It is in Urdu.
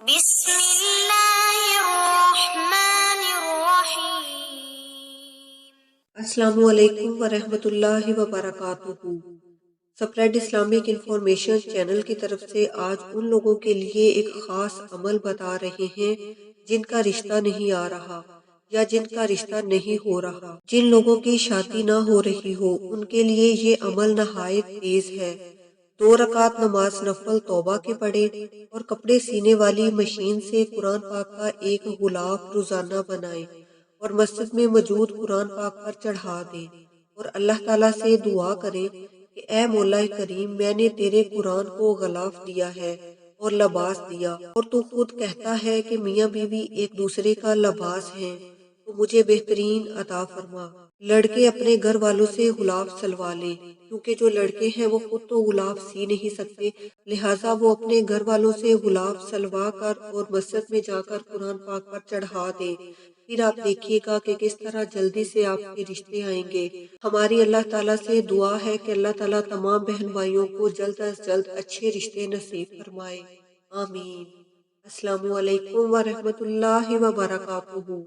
بسم اللہ الرحمن الرحیم۔ السلام علیکم ورحمۃ اللہ وبرکاتہ۔ سپریڈ اسلامک انفارمیشن چینل کی طرف سے آج ان لوگوں کے لیے ایک خاص عمل بتا رہے ہیں جن کا رشتہ نہیں آ رہا یا جن کا رشتہ نہیں ہو رہا۔ جن لوگوں کی شادی نہ ہو رہی ہو ان کے لیے یہ عمل نہایت تیز ہے۔ 2 رکعت نماز نفل توبہ کے پڑھیں اور کپڑے سینے والی مشین سے قرآن پاک کا ایک غلاف روزانہ بنائیں اور مسجد میں موجود قرآن پاک پر چڑھا دیں اور اللہ تعالیٰ سے دعا کریں کہ اے مولا کریم، میں نے تیرے قرآن کو غلاف دیا ہے اور لباس دیا، اور تو خود کہتا ہے کہ میاں بیوی ایک دوسرے کا لباس ہیں، تو مجھے بہترین عطا فرما۔ لڑکے اپنے گھر والوں سے غلاف سلوا لیں، کیونکہ جو لڑکے ہیں وہ خود تو غلاف سی نہیں سکتے، لہٰذا وہ اپنے گھر والوں سے غلاف سلوا کر اور مسجد میں جا کر قرآن پاک پر چڑھا دیں۔ پھر آپ دیکھیے گا کہ کس طرح جلدی سے آپ کے رشتے آئیں گے۔ ہماری اللہ تعالیٰ سے دعا ہے کہ اللہ تعالیٰ تمام بہن بھائیوں کو جلد از جلد اچھے رشتے نصیب فرمائے، آمین۔ السلام علیکم ورحمۃ اللہ وبرکاتہ۔